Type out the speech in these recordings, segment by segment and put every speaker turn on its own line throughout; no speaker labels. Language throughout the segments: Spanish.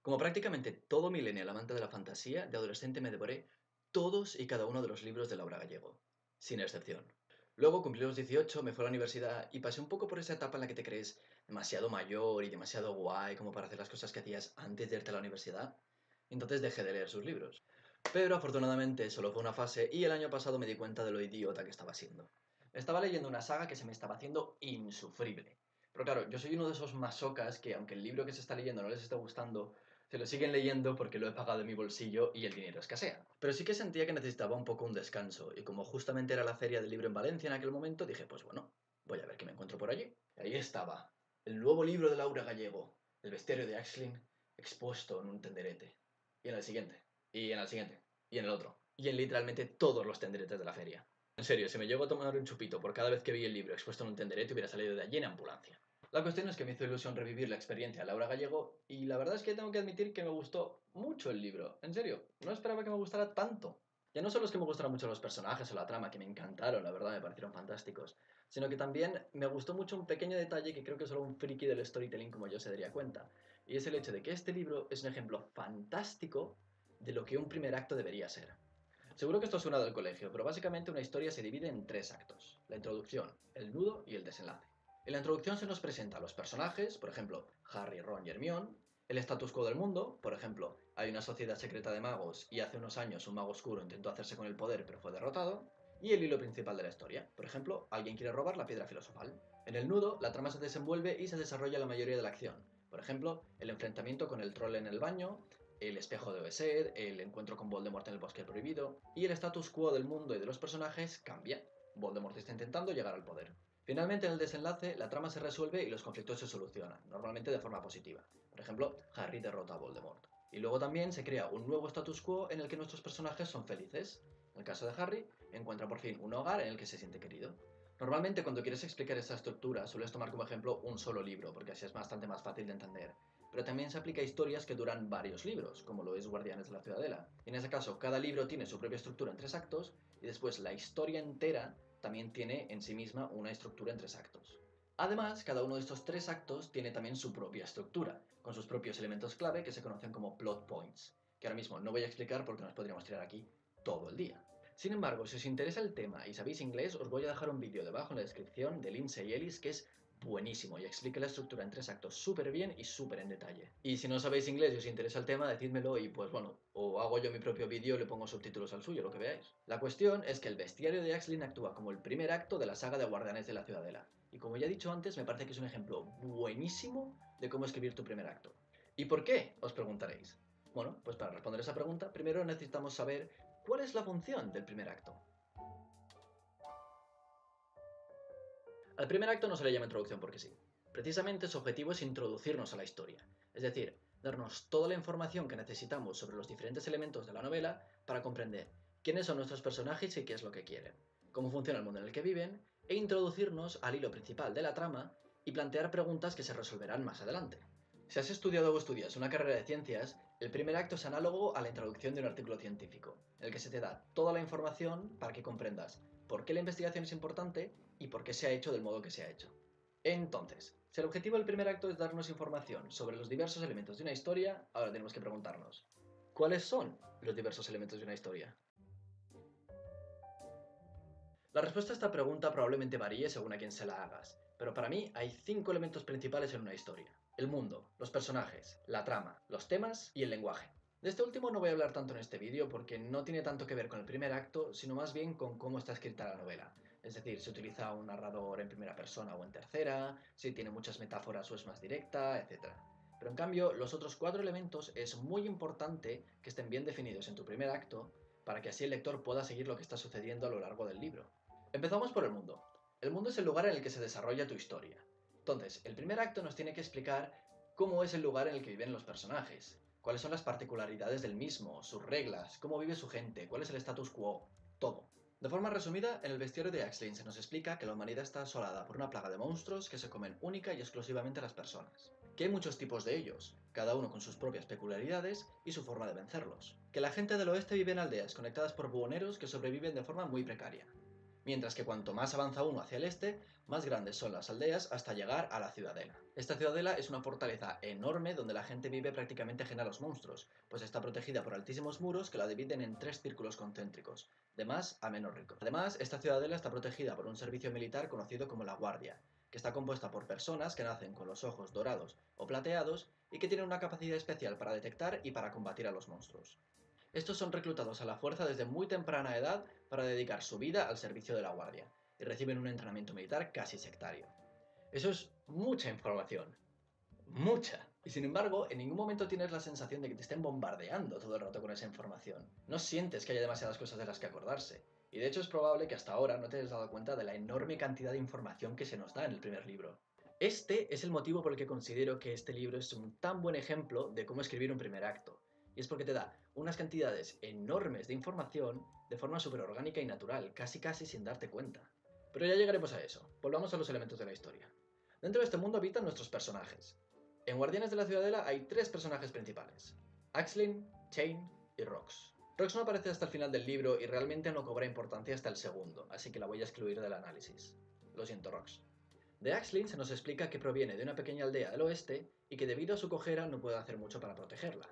Como prácticamente todo millennial amante de la fantasía, de adolescente me devoré todos y cada uno de los libros de Laura Gallego, sin excepción. Luego cumplí los 18, me fui a la universidad y pasé un poco por esa etapa en la que te crees demasiado mayor y demasiado guay como para hacer las cosas que hacías antes de irte a la universidad. Entonces dejé de leer sus libros. Pero afortunadamente solo fue una fase y el año pasado me di cuenta de lo idiota que estaba siendo. Estaba leyendo una saga que se me estaba haciendo insufrible. Pero claro, yo soy uno de esos masocas que aunque el libro que se está leyendo no les esté gustando, se lo siguen leyendo porque lo he pagado de mi bolsillo y el dinero escasea. Pero sí que sentía que necesitaba un poco un descanso, y como justamente era la feria del libro en Valencia en aquel momento, dije, pues bueno, voy a ver qué me encuentro por allí. Y ahí estaba, el nuevo libro de Laura Gallego, El bestiario de Aisling, expuesto en un tenderete. Y en el siguiente, y en el siguiente, y en el otro, y en literalmente todos los tenderetes de la feria. En serio, si me llego a tomar un chupito por cada vez que vi el libro expuesto en un tenderete, hubiera salido de allí en ambulancia. La cuestión es que me hizo ilusión revivir la experiencia de Laura Gallego y la verdad es que tengo que admitir que me gustó mucho el libro. En serio, no esperaba que me gustara tanto. Ya no solo es que me gustaran mucho los personajes o la trama, que me encantaron, la verdad, me parecieron fantásticos, sino que también me gustó mucho un pequeño detalle que creo que solo un friki del storytelling como yo se daría cuenta, y es el hecho de que este libro es un ejemplo fantástico de lo que un primer acto debería ser. Seguro que esto suena del colegio, pero básicamente una historia se divide en tres actos: la introducción, el nudo y el desenlace. En la introducción se nos presenta a los personajes, por ejemplo, Harry, Ron y Hermione, el status quo del mundo, por ejemplo, hay una sociedad secreta de magos y hace unos años un mago oscuro intentó hacerse con el poder pero fue derrotado, y el hilo principal de la historia, por ejemplo, alguien quiere robar la piedra filosofal. En el nudo, la trama se desenvuelve y se desarrolla la mayoría de la acción, por ejemplo, el enfrentamiento con el troll en el baño, el espejo de Besed, el encuentro con Voldemort en el bosque prohibido, y el status quo del mundo y de los personajes cambia. Voldemort está intentando llegar al poder. Finalmente, en el desenlace, la trama se resuelve y los conflictos se solucionan, normalmente de forma positiva. Por ejemplo, Harry derrota a Voldemort. Y luego también se crea un nuevo status quo en el que nuestros personajes son felices. En el caso de Harry, encuentra por fin un hogar en el que se siente querido. Normalmente cuando quieres explicar esta estructura sueles tomar como ejemplo un solo libro, porque así es bastante más fácil de entender. Pero también se aplica a historias que duran varios libros, como lo es Guardianes de la Ciudadela. En ese caso, cada libro tiene su propia estructura en tres actos, y después la historia entera también tiene en sí misma una estructura en tres actos. Además, cada uno de estos tres actos tiene también su propia estructura, con sus propios elementos clave que se conocen como plot points, que ahora mismo no voy a explicar porque nos podríamos tirar aquí todo el día. Sin embargo, si os interesa el tema y sabéis inglés, os voy a dejar un vídeo debajo en la descripción de Lindsay Ellis que es buenísimo y explica la estructura en tres actos súper bien y súper en detalle. Y si no sabéis inglés y os interesa el tema, decídmelo y pues bueno, o hago yo mi propio vídeo y le pongo subtítulos al suyo, lo que veáis. La cuestión es que el bestiario de Axlin actúa como el primer acto de la saga de Guardianes de la Ciudadela. Y como ya he dicho antes, me parece que es un ejemplo buenísimo de cómo escribir tu primer acto. ¿Y por qué? Os preguntaréis. Bueno, pues para responder esa pregunta, primero necesitamos saber cuál es la función del primer acto. Al primer acto no se le llama introducción porque sí. Precisamente su objetivo es introducirnos a la historia, es decir, darnos toda la información que necesitamos sobre los diferentes elementos de la novela para comprender quiénes son nuestros personajes y qué es lo que quieren, cómo funciona el mundo en el que viven, e introducirnos al hilo principal de la trama y plantear preguntas que se resolverán más adelante. Si has estudiado o estudias una carrera de ciencias, el primer acto es análogo a la introducción de un artículo científico, en el que se te da toda la información para que comprendas por qué la investigación es importante y por qué se ha hecho del modo que se ha hecho. Entonces, si el objetivo del primer acto es darnos información sobre los diversos elementos de una historia, ahora tenemos que preguntarnos, ¿cuáles son los diversos elementos de una historia? La respuesta a esta pregunta probablemente varíe según a quién se la hagas, pero para mí hay cinco elementos principales en una historia: el mundo, los personajes, la trama, los temas y el lenguaje. De este último no voy a hablar tanto en este vídeo porque no tiene tanto que ver con el primer acto, sino más bien con cómo está escrita la novela. Es decir, si utiliza un narrador en primera persona o en tercera, si tiene muchas metáforas o es más directa, etc. Pero en cambio, los otros cuatro elementos es muy importante que estén bien definidos en tu primer acto para que así el lector pueda seguir lo que está sucediendo a lo largo del libro. Empezamos por el mundo. El mundo es el lugar en el que se desarrolla tu historia. Entonces, el primer acto nos tiene que explicar cómo es el lugar en el que viven los personajes, cuáles son las particularidades del mismo, sus reglas, cómo vive su gente, cuál es el status quo, todo. De forma resumida, en el bestiario de Axlin se nos explica que la humanidad está asolada por una plaga de monstruos que se comen única y exclusivamente a las personas. Que hay muchos tipos de ellos, cada uno con sus propias peculiaridades y su forma de vencerlos. Que la gente del oeste vive en aldeas conectadas por buhoneros que sobreviven de forma muy precaria. mientras que cuanto más avanza uno hacia el este, más grandes son las aldeas hasta llegar a la ciudadela. Esta ciudadela es una fortaleza enorme donde la gente vive prácticamente ajena a los monstruos, pues está protegida por altísimos muros que la dividen en 3 círculos concéntricos, de más a menos rico. Además, esta ciudadela está protegida por un servicio militar conocido como la Guardia, que está compuesta por personas que nacen con los ojos dorados o plateados y que tienen una capacidad especial para detectar y para combatir a los monstruos. Estos son reclutados a la fuerza desde muy temprana edad para dedicar su vida al servicio de la Guardia, y reciben un entrenamiento militar casi sectario. Eso es mucha información. Mucha. Y sin embargo, en ningún momento tienes la sensación de que te estén bombardeando todo el rato con esa información. No sientes que haya demasiadas cosas de las que acordarse. Y de hecho es probable que hasta ahora no te hayas dado cuenta de la enorme cantidad de información que se nos da en el primer libro. Este es el motivo por el que considero que este libro es un tan buen ejemplo de cómo escribir un primer acto. Y es porque te da unas cantidades enormes de información de forma súper orgánica y natural, casi sin darte cuenta. Pero ya llegaremos a eso. Volvamos a los elementos de la historia. Dentro de este mundo habitan nuestros personajes. En Guardianes de la Ciudadela hay 3 personajes principales: Axlin, Chain y Rox. Rox no aparece hasta el final del libro y realmente no cobra importancia hasta el segundo, así que la voy a excluir del análisis. Lo siento, Rox. De Axlin se nos explica que proviene de una pequeña aldea del oeste y que debido a su cojera no puede hacer mucho para protegerla.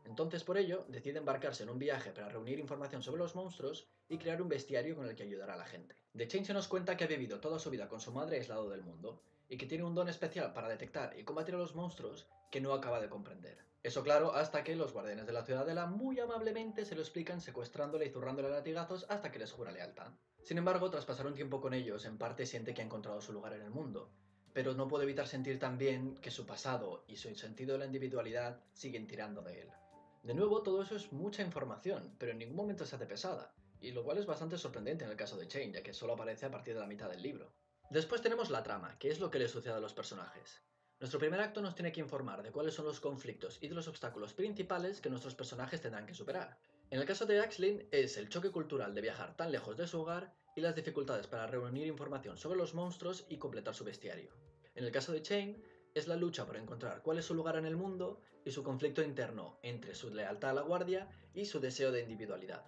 Entonces por ello decide embarcarse en un viaje para reunir información sobre los monstruos y crear un bestiario con el que ayudar a la gente. De Chain se nos cuenta que ha vivido toda su vida con su madre aislado del mundo y que tiene un don especial para detectar y combatir a los monstruos que no acaba de comprender. Eso claro, hasta que los guardianes de la ciudadela muy amablemente se lo explican secuestrándole y zurrándole a latigazos hasta que les jura lealtad. Sin embargo, tras pasar un tiempo con ellos, en parte siente que ha encontrado su lugar en el mundo, pero no puede evitar sentir también que su pasado y su sentido de la individualidad siguen tirando de él. De nuevo, todo eso es mucha información, pero en ningún momento se hace pesada, y lo cual es bastante sorprendente en el caso de Chain, ya que solo aparece a partir de la mitad del libro. Después tenemos la trama, que es lo que le sucede a los personajes. Nuestro primer acto nos tiene que informar de cuáles son los conflictos y de los obstáculos principales que nuestros personajes tendrán que superar. En el caso de Axlin es el choque cultural de viajar tan lejos de su hogar y las dificultades para reunir información sobre los monstruos y completar su bestiario. En el caso de Chain es la lucha por encontrar cuál es su lugar en el mundo y su conflicto interno entre su lealtad a la Guardia y su deseo de individualidad.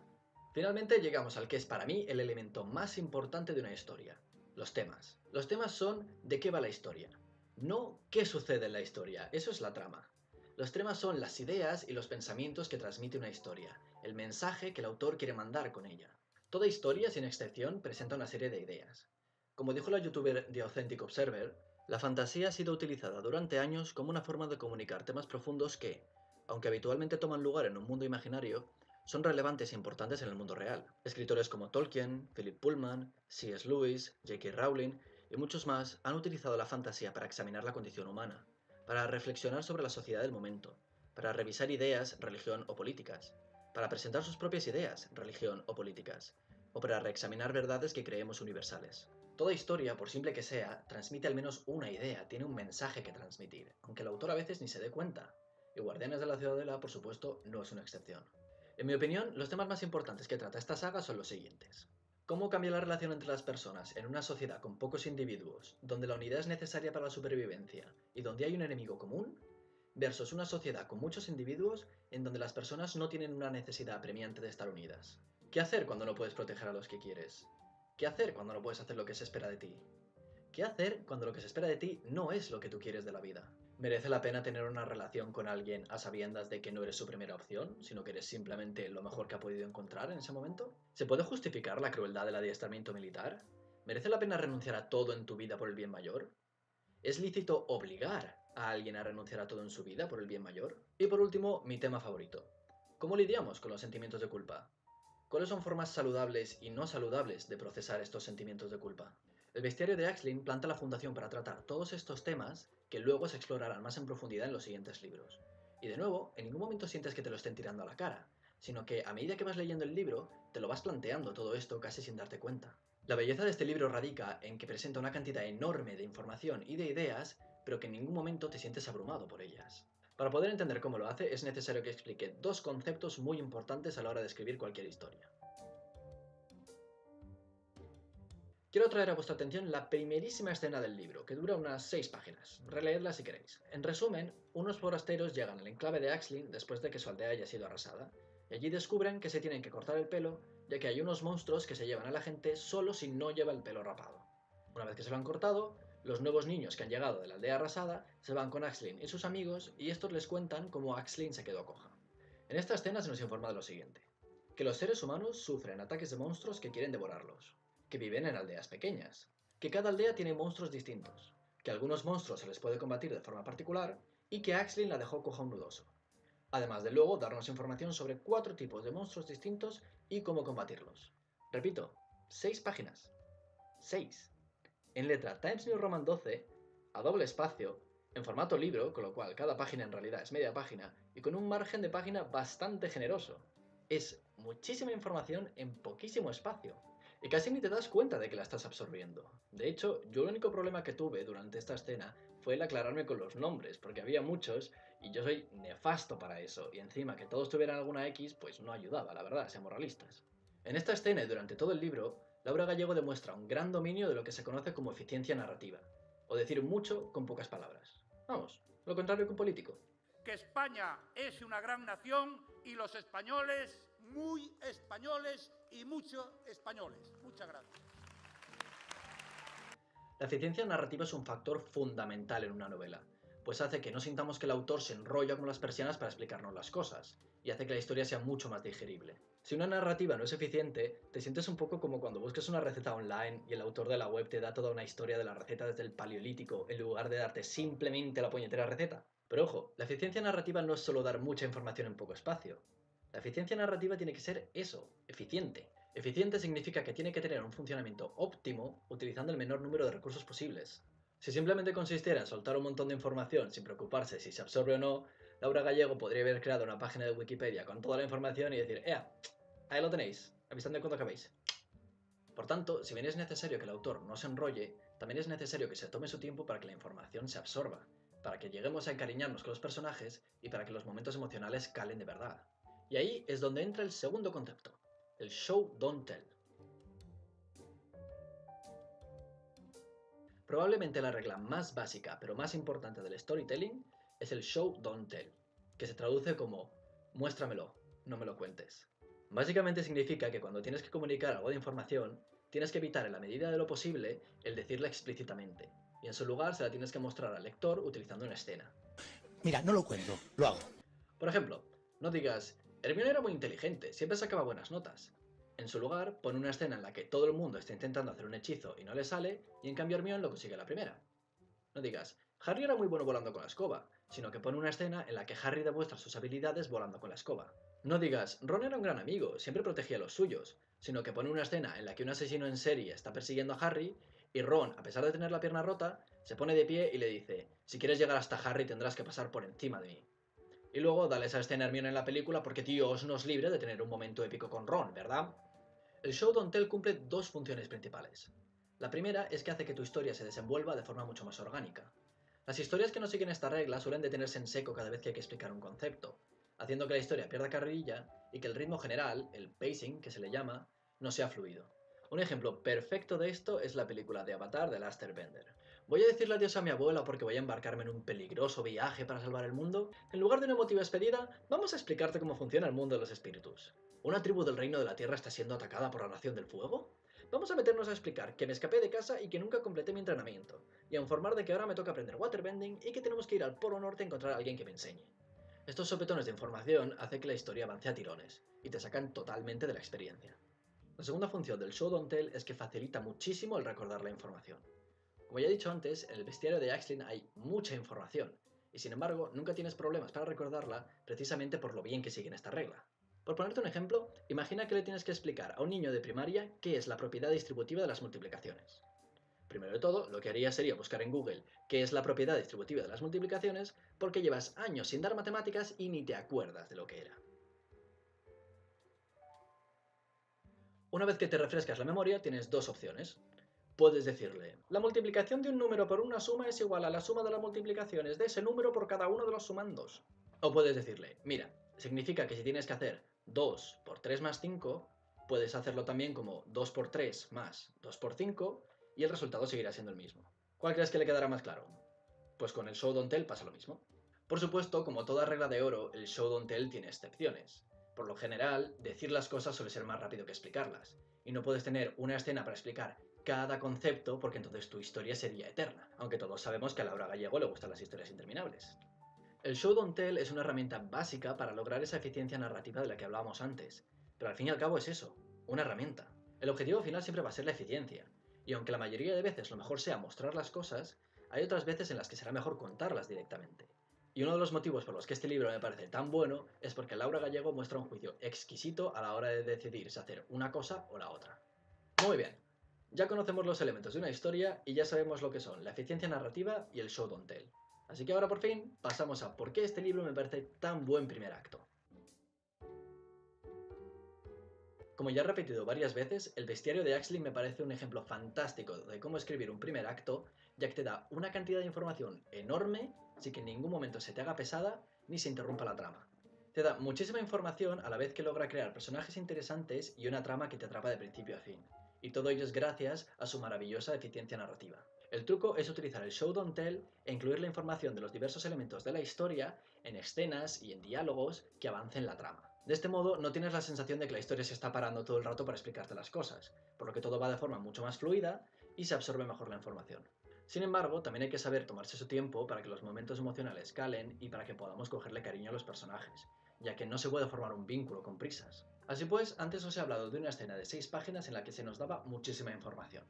Finalmente llegamos al que es para mí el elemento más importante de una historia: los temas. Los temas son de qué va la historia, no qué sucede en la historia, eso es la trama. Los temas son las ideas y los pensamientos que transmite una historia, el mensaje que el autor quiere mandar con ella. Toda historia, sin excepción, presenta una serie de ideas. Como dijo la youtuber The Authentic Observer, la fantasía ha sido utilizada durante años como una forma de comunicar temas profundos que, aunque habitualmente toman lugar en un mundo imaginario, son relevantes e importantes en el mundo real. Escritores como Tolkien, Philip Pullman, C.S. Lewis, J.K. Rowling y muchos más han utilizado la fantasía para examinar la condición humana, para reflexionar sobre la sociedad del momento, para revisar ideas, religión o políticas, para presentar sus propias ideas, religión o políticas, o para reexaminar verdades que creemos universales. Toda historia, por simple que sea, transmite al menos una idea, tiene un mensaje que transmitir, aunque el autor a veces ni se dé cuenta. Y Guardianes de la Ciudadela, por supuesto, no es una excepción. En mi opinión, los temas más importantes que trata esta saga son los siguientes: cómo cambia la relación entre las personas en una sociedad con pocos individuos, donde la unidad es necesaria para la supervivencia y donde hay un enemigo común, versus una sociedad con muchos individuos en donde las personas no tienen una necesidad apremiante de estar unidas. ¿Qué hacer cuando no puedes proteger a los que quieres? ¿Qué hacer cuando no puedes hacer lo que se espera de ti? ¿Qué hacer cuando lo que se espera de ti no es lo que tú quieres de la vida? ¿Merece la pena tener una relación con alguien a sabiendas de que no eres su primera opción, sino que eres simplemente lo mejor que ha podido encontrar en ese momento? ¿Se puede justificar la crueldad del adiestramiento militar? ¿Merece la pena renunciar a todo en tu vida por el bien mayor? ¿Es lícito obligar a alguien a renunciar a todo en su vida por el bien mayor? Y por último, mi tema favorito: ¿cómo lidiamos con los sentimientos de culpa? ¿Cuáles son formas saludables y no saludables de procesar estos sentimientos de culpa? El bestiario de Axlin planta la fundación para tratar todos estos temas que luego se explorarán más en profundidad en los siguientes libros. Y de nuevo, en ningún momento sientes que te lo estén tirando a la cara, sino que a medida que vas leyendo el libro, te lo vas planteando todo esto casi sin darte cuenta. La belleza de este libro radica en que presenta una cantidad enorme de información y de ideas, pero que en ningún momento te sientes abrumado por ellas. Para poder entender cómo lo hace, es necesario que explique 2 conceptos muy importantes a la hora de escribir cualquier historia. Quiero traer a vuestra atención la primerísima escena del libro, que dura unas 6 páginas. Releedla si queréis. En resumen, unos forasteros llegan al enclave de Axlin después de que su aldea haya sido arrasada, y allí descubren que se tienen que cortar el pelo ya que hay unos monstruos que se llevan a la gente solo si no lleva el pelo rapado. Una vez que se lo han cortado, los nuevos niños que han llegado de la aldea arrasada se van con Aisling y sus amigos y estos les cuentan cómo Aisling se quedó coja. En esta escena se nos informa de lo siguiente: que los seres humanos sufren ataques de monstruos que quieren devorarlos, que viven en aldeas pequeñas, que cada aldea tiene monstruos distintos, que a algunos monstruos se les puede combatir de forma particular y que Aisling la dejó coja un nudoso. Además de luego darnos información sobre 4 tipos de monstruos distintos y cómo combatirlos. Repito, 6 páginas. 6. En letra Times New Roman 12, a doble espacio, en formato libro, con lo cual cada página en realidad es media página, y con un margen de página bastante generoso. Es muchísima información en poquísimo espacio, y casi ni te das cuenta de que la estás absorbiendo. De hecho, yo el único problema que tuve durante esta escena fue el aclararme con los nombres, porque había muchos, y yo soy nefasto para eso, y encima que todos tuvieran alguna X, pues no ayudaba, la verdad, seamos realistas. En esta escena y durante todo el libro, Laura Gallego demuestra un gran dominio de lo que se conoce como eficiencia narrativa, o decir mucho con pocas palabras. Vamos, lo contrario que un político.
Que España es una gran nación y los españoles, muy españoles y muchos españoles. Muchas gracias.
La eficiencia narrativa es un factor fundamental en una novela, pues hace que no sintamos que el autor se enrolla como las persianas para explicarnos las cosas, y hace que la historia sea mucho más digerible. Si una narrativa no es eficiente, te sientes un poco como cuando buscas una receta online y el autor de la web te da toda una historia de la receta desde el paleolítico en lugar de darte simplemente la puñetera receta. Pero ojo, la eficiencia narrativa no es solo dar mucha información en poco espacio. La eficiencia narrativa tiene que ser eso, eficiente. Eficiente significa que tiene que tener un funcionamiento óptimo utilizando el menor número de recursos posibles. Si simplemente consistiera en soltar un montón de información sin preocuparse si se absorbe o no, Laura Gallego podría haber creado una página de Wikipedia con toda la información y decir: ¡Ea! Ahí lo tenéis, avisadme cuando acabéis. Por tanto, si bien es necesario que el autor no se enrolle, también es necesario que se tome su tiempo para que la información se absorba, para que lleguemos a encariñarnos con los personajes y para que los momentos emocionales calen de verdad. Y ahí es donde entra el segundo concepto, el show don't tell. Probablemente la regla más básica pero más importante del storytelling es el show don't tell, que se traduce como muéstramelo, no me lo cuentes. Básicamente significa que cuando tienes que comunicar algo de información, tienes que evitar en la medida de lo posible el decirla explícitamente, y en su lugar se la tienes que mostrar al lector utilizando una escena.
Mira, no lo cuento, lo hago.
Por ejemplo, no digas: Hermione era muy inteligente, siempre sacaba buenas notas. En su lugar, pon una escena en la que todo el mundo está intentando hacer un hechizo y no le sale, y en cambio Hermione lo consigue a la primera. No digas: Harry era muy bueno volando con la escoba, sino que pon una escena en la que Harry demuestra sus habilidades volando con la escoba. No digas: Ron era un gran amigo, siempre protegía a los suyos, sino que pon una escena en la que un asesino en serie está persiguiendo a Harry y Ron, a pesar de tener la pierna rota, se pone de pie y le dice: si quieres llegar hasta Harry tendrás que pasar por encima de mí. Y luego dale esa escena a Hermione en la película porque Dios nos libre de tener un momento épico con Ron, ¿verdad? El show don't tell cumple 2 funciones principales. La primera es que hace que tu historia se desenvuelva de forma mucho más orgánica. Las historias que no siguen esta regla suelen detenerse en seco cada vez que hay que explicar un concepto, haciendo que la historia pierda carrerilla y que el ritmo general, el pacing que se le llama, no sea fluido. Un ejemplo perfecto de esto es la película de Avatar de Last Airbender. ¿Voy a decirle adiós a mi abuela porque voy a embarcarme en un peligroso viaje para salvar el mundo? En lugar de una emotiva despedida, vamos a explicarte cómo funciona el mundo de los espíritus. ¿Una tribu del reino de la tierra está siendo atacada por la nación del fuego? Vamos a meternos a explicar que me escapé de casa y que nunca completé mi entrenamiento, y a informar de que ahora me toca aprender waterbending y que tenemos que ir al Polo Norte a encontrar a alguien que me enseñe. Estos sopetones de información hacen que la historia avance a tirones, y te sacan totalmente de la experiencia. La segunda función del show don't tell es que facilita muchísimo el recordar la información. Como ya he dicho antes, en el bestiario de Aisling hay mucha información, y sin embargo nunca tienes problemas para recordarla precisamente por lo bien que siguen esta regla. Por ponerte un ejemplo, imagina que le tienes que explicar a un niño de primaria qué es la propiedad distributiva de las multiplicaciones. Primero de todo, lo que haría sería buscar en Google qué es la propiedad distributiva de las multiplicaciones, porque llevas años sin dar matemáticas y ni te acuerdas de lo que era. Una vez que te refrescas la memoria, tienes 2 opciones. Puedes decirle: la multiplicación de un número por una suma es igual a la suma de las multiplicaciones de ese número por cada uno de los sumandos. O puedes decirle: mira, significa que si tienes que hacer 2 por 3 más 5, puedes hacerlo también como 2 por 3 más 2 por 5 y el resultado seguirá siendo el mismo. ¿Cuál crees que le quedará más claro? Pues con el show don't tell pasa lo mismo. Por supuesto, como toda regla de oro, el show don't tell tiene excepciones. Por lo general, decir las cosas suele ser más rápido que explicarlas, y no puedes tener una escena para explicar cada concepto porque entonces tu historia sería eterna, aunque todos sabemos que a Laura Gallego le gustan las historias interminables. El show don't tell es una herramienta básica para lograr esa eficiencia narrativa de la que hablábamos antes, pero al fin y al cabo es eso, una herramienta. El objetivo final siempre va a ser la eficiencia, y aunque la mayoría de veces lo mejor sea mostrar las cosas, hay otras veces en las que será mejor contarlas directamente. Y uno de los motivos por los que este libro me parece tan bueno es porque Laura Gallego muestra un juicio exquisito a la hora de decidir si hacer una cosa o la otra. Muy bien, ya conocemos los elementos de una historia y ya sabemos lo que son la eficiencia narrativa y el show don't tell. Así que ahora por fin pasamos a por qué este libro me parece tan buen primer acto. Como ya he repetido varias veces, el bestiario de Axlin me parece un ejemplo fantástico de cómo escribir un primer acto, ya que te da una cantidad de información enorme sin que en ningún momento se te haga pesada ni se interrumpa la trama. Te da muchísima información a la vez que logra crear personajes interesantes y una trama que te atrapa de principio a fin. Y todo ello es gracias a su maravillosa eficiencia narrativa. El truco es utilizar el show don't tell e incluir la información de los diversos elementos de la historia en escenas y en diálogos que avancen la trama. De este modo, no tienes la sensación de que la historia se está parando todo el rato para explicarte las cosas, por lo que todo va de forma mucho más fluida y se absorbe mejor la información. Sin embargo, también hay que saber tomarse su tiempo para que los momentos emocionales calen y para que podamos cogerle cariño a los personajes, ya que no se puede formar un vínculo con prisas. Así pues, antes os he hablado de una escena de 6 páginas en la que se nos daba muchísima información.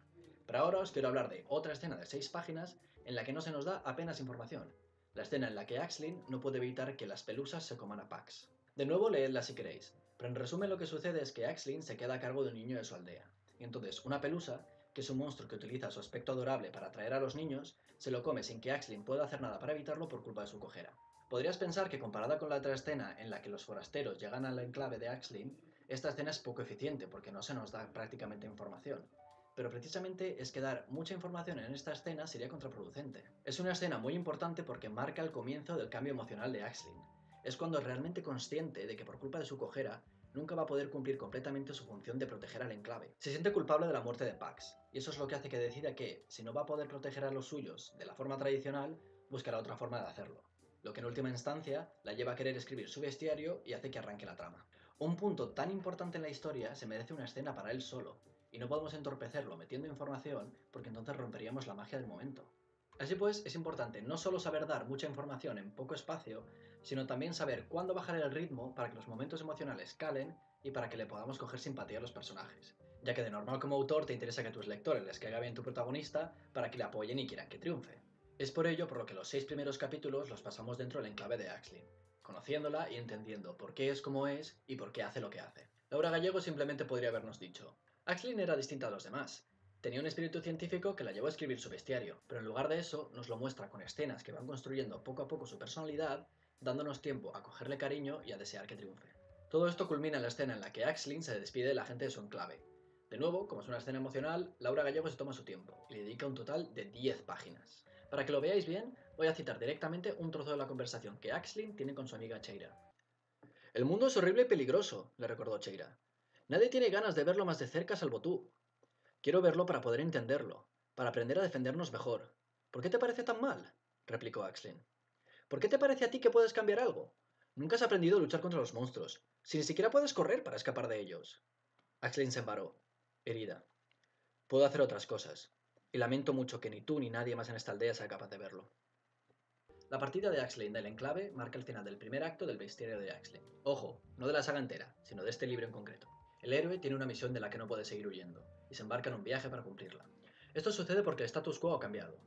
Pero ahora os quiero hablar de otra escena de 6 páginas en la que no se nos da apenas información, la escena en la que Axlin no puede evitar que las pelusas se coman a Pax. De nuevo leedla si queréis, pero en resumen lo que sucede es que Axlin se queda a cargo de un niño de su aldea, y entonces una pelusa, que es un monstruo que utiliza su aspecto adorable para atraer a los niños, se lo come sin que Axlin pueda hacer nada para evitarlo por culpa de su cojera. Podrías pensar que comparada con la otra escena en la que los forasteros llegan al enclave de Axlin, esta escena es poco eficiente porque no se nos da prácticamente información. Pero precisamente es que dar mucha información en esta escena sería contraproducente. Es una escena muy importante porque marca el comienzo del cambio emocional de Axlin. Es cuando es realmente consciente de que por culpa de su cojera nunca va a poder cumplir completamente su función de proteger al enclave. Se siente culpable de la muerte de Pax, y eso es lo que hace que decida que, si no va a poder proteger a los suyos de la forma tradicional, buscará otra forma de hacerlo. Lo que en última instancia la lleva a querer escribir su bestiario y hace que arranque la trama. Un punto tan importante en la historia se merece una escena para él solo, y no podemos entorpecerlo metiendo información porque entonces romperíamos la magia del momento. Así pues, es importante no solo saber dar mucha información en poco espacio, sino también saber cuándo bajar el ritmo para que los momentos emocionales calen y para que le podamos coger simpatía a los personajes, ya que de normal como autor te interesa que a tus lectores les caiga bien tu protagonista para que le apoyen y quieran que triunfe. Es por ello por lo que los 6 primeros capítulos los pasamos dentro del enclave de Axlin, conociéndola y entendiendo por qué es como es y por qué hace lo que hace. Laura Gallego simplemente podría habernos dicho: Axlin era distinta a los demás. Tenía un espíritu científico que la llevó a escribir su bestiario, pero en lugar de eso nos lo muestra con escenas que van construyendo poco a poco su personalidad, dándonos tiempo a cogerle cariño y a desear que triunfe. Todo esto culmina en la escena en la que Axlin se despide de la gente de su enclave. De nuevo, como es una escena emocional, Laura Gallego se toma su tiempo y le dedica un total de 10 páginas. Para que lo veáis bien, voy a citar directamente un trozo de la conversación que Axlin tiene con su amiga Cheira. El mundo es horrible y peligroso, le recordó Cheira. Nadie tiene ganas de verlo más de cerca salvo tú. Quiero verlo para poder entenderlo, para aprender a defendernos mejor. ¿Por qué te parece tan mal?, replicó Axlin. ¿Por qué te parece a ti que puedes cambiar algo? Nunca has aprendido a luchar contra los monstruos, si ni siquiera puedes correr para escapar de ellos. Axlin se embaró, herida. Puedo hacer otras cosas, y lamento mucho que ni tú ni nadie más en esta aldea sea capaz de verlo. La partida de Axlin del enclave marca el final del primer acto del bestiario de Axlin. Ojo, no de la saga entera, sino de este libro en concreto. El héroe tiene una misión de la que no puede seguir huyendo, y se embarca en un viaje para cumplirla. Esto sucede porque el status quo ha cambiado.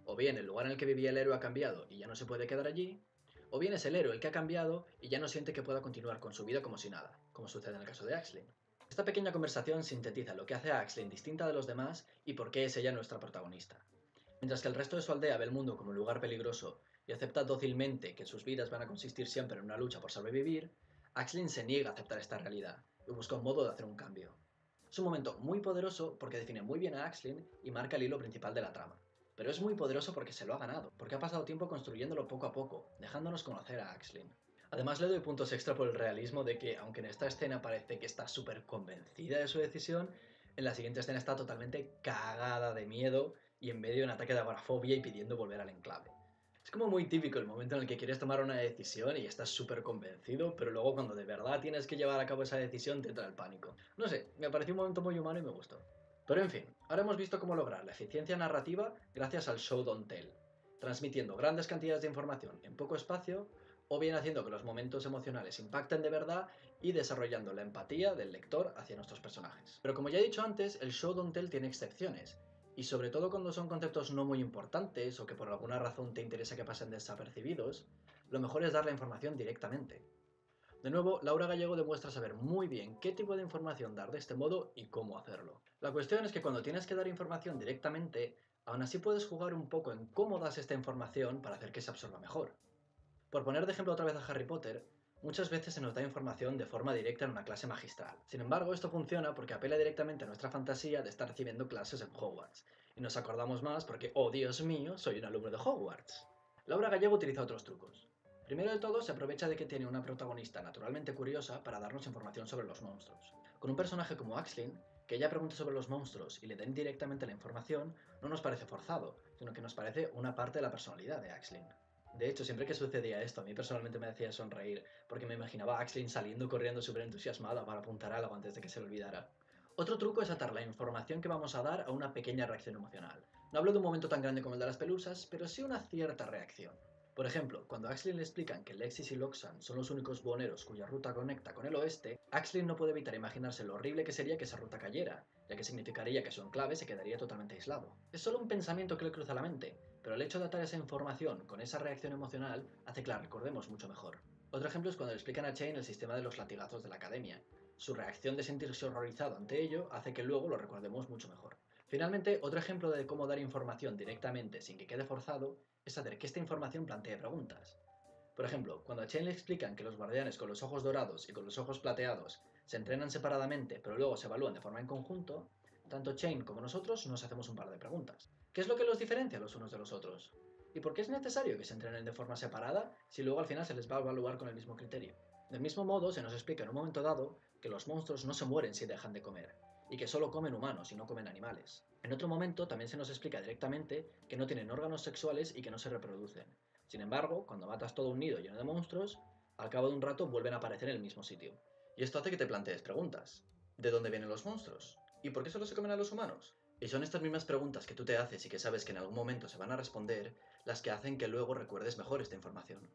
O bien el lugar en el que vivía el héroe ha cambiado y ya no se puede quedar allí, o bien es el héroe el que ha cambiado y ya no siente que pueda continuar con su vida como si nada, como sucede en el caso de Axlin. Esta pequeña conversación sintetiza lo que hace a Axlin distinta de los demás y por qué es ella nuestra protagonista. Mientras que el resto de su aldea ve el mundo como un lugar peligroso y acepta dócilmente que sus vidas van a consistir siempre en una lucha por sobrevivir, Axlin se niega a aceptar esta realidad y busca un modo de hacer un cambio. Es un momento muy poderoso porque define muy bien a Axlin y marca el hilo principal de la trama. Pero es muy poderoso porque se lo ha ganado, porque ha pasado tiempo construyéndolo poco a poco, dejándonos conocer a Axlin. Además le doy puntos extra por el realismo de que, aunque en esta escena parece que está súper convencida de su decisión, en la siguiente escena está totalmente cagada de miedo y en medio de un ataque de agorafobia y pidiendo volver al enclave. Es como muy típico el momento en el que quieres tomar una decisión y estás súper convencido, pero luego cuando de verdad tienes que llevar a cabo esa decisión te entra el pánico. No sé, me pareció un momento muy humano y me gustó. Pero en fin, ahora hemos visto cómo lograr la eficiencia narrativa gracias al show don't tell, transmitiendo grandes cantidades de información en poco espacio, o bien haciendo que los momentos emocionales impacten de verdad y desarrollando la empatía del lector hacia nuestros personajes. Pero como ya he dicho antes, el show don't tell tiene excepciones, y sobre todo cuando son conceptos no muy importantes o que por alguna razón te interesa que pasen desapercibidos, lo mejor es dar la información directamente. De nuevo, Laura Gallego demuestra saber muy bien qué tipo de información dar de este modo y cómo hacerlo. La cuestión es que cuando tienes que dar información directamente, aún así puedes jugar un poco en cómo das esta información para hacer que se absorba mejor. Por poner de ejemplo otra vez a Harry Potter, muchas veces se nos da información de forma directa en una clase magistral. Sin embargo, esto funciona porque apela directamente a nuestra fantasía de estar recibiendo clases en Hogwarts, y nos acordamos más porque, oh Dios mío, soy un alumno de Hogwarts. Laura Gallego utiliza otros trucos. Primero de todo, se aprovecha de que tiene una protagonista naturalmente curiosa para darnos información sobre los monstruos. Con un personaje como Axlin, que ella pregunte sobre los monstruos y le den directamente la información, no nos parece forzado, sino que nos parece una parte de la personalidad de Axlin. De hecho, siempre que sucedía esto, a mí personalmente me hacía sonreír, porque me imaginaba a Axlin saliendo corriendo súper entusiasmada para apuntar algo antes de que se le olvidara. Otro truco es atar la información que vamos a dar a una pequeña reacción emocional. No hablo de un momento tan grande como el de las pelusas, pero sí una cierta reacción. Por ejemplo, cuando a Axlin le explican que Lexis y Loxan son los únicos buhoneros cuya ruta conecta con el oeste, Axlin no puede evitar imaginarse lo horrible que sería que esa ruta cayera, ya que significaría que su enclave se quedaría totalmente aislado. Es solo un pensamiento que le cruza la mente, pero el hecho de atar esa información con esa reacción emocional hace que la recordemos mucho mejor. Otro ejemplo es cuando le explican a Chain el sistema de los latigazos de la academia. Su reacción de sentirse horrorizado ante ello hace que luego lo recordemos mucho mejor. Finalmente, otro ejemplo de cómo dar información directamente sin que quede forzado es hacer que esta información plantee preguntas. Por ejemplo, cuando a Chain le explican que los guardianes con los ojos dorados y con los ojos plateados se entrenan separadamente pero luego se evalúan de forma en conjunto, tanto Chain como nosotros nos hacemos un par de preguntas. ¿Qué es lo que los diferencia los unos de los otros? ¿Y por qué es necesario que se entrenen de forma separada si luego al final se les va a evaluar con el mismo criterio? Del mismo modo, se nos explica en un momento dado que los monstruos no se mueren si dejan de comer, y que solo comen humanos y no comen animales. En otro momento también se nos explica directamente que no tienen órganos sexuales y que no se reproducen. Sin embargo, cuando matas todo un nido lleno de monstruos, al cabo de un rato vuelven a aparecer en el mismo sitio. Y esto hace que te plantees preguntas. ¿De dónde vienen los monstruos? ¿Y por qué solo se comen a los humanos? Y son estas mismas preguntas que tú te haces y que sabes que en algún momento se van a responder las que hacen que luego recuerdes mejor esta información.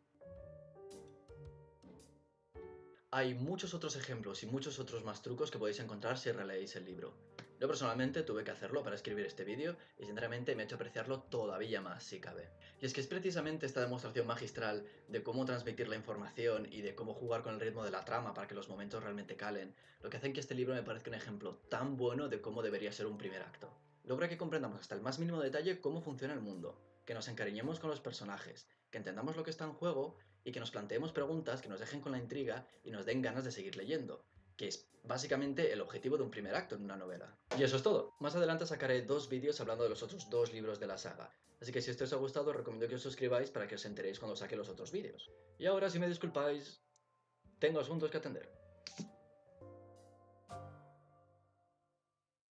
Hay muchos otros ejemplos y muchos otros más trucos que podéis encontrar si releéis el libro. Yo personalmente tuve que hacerlo para escribir este vídeo y sinceramente me ha hecho apreciarlo todavía más si cabe. Y es que es precisamente esta demostración magistral de cómo transmitir la información y de cómo jugar con el ritmo de la trama para que los momentos realmente calen, lo que hacen que este libro me parezca un ejemplo tan bueno de cómo debería ser un primer acto. Logra que comprendamos hasta el más mínimo detalle cómo funciona el mundo, que nos encariñemos con los personajes, que entendamos lo que está en juego y que nos planteemos preguntas que nos dejen con la intriga y nos den ganas de seguir leyendo, que es básicamente el objetivo de un primer acto en una novela. Y eso es todo. Más adelante sacaré 2 vídeos hablando de los otros 2 libros de la saga, así que si esto os ha gustado os recomiendo que os suscribáis para que os enteréis cuando saque los otros vídeos. Y ahora, si me disculpáis, tengo asuntos que atender.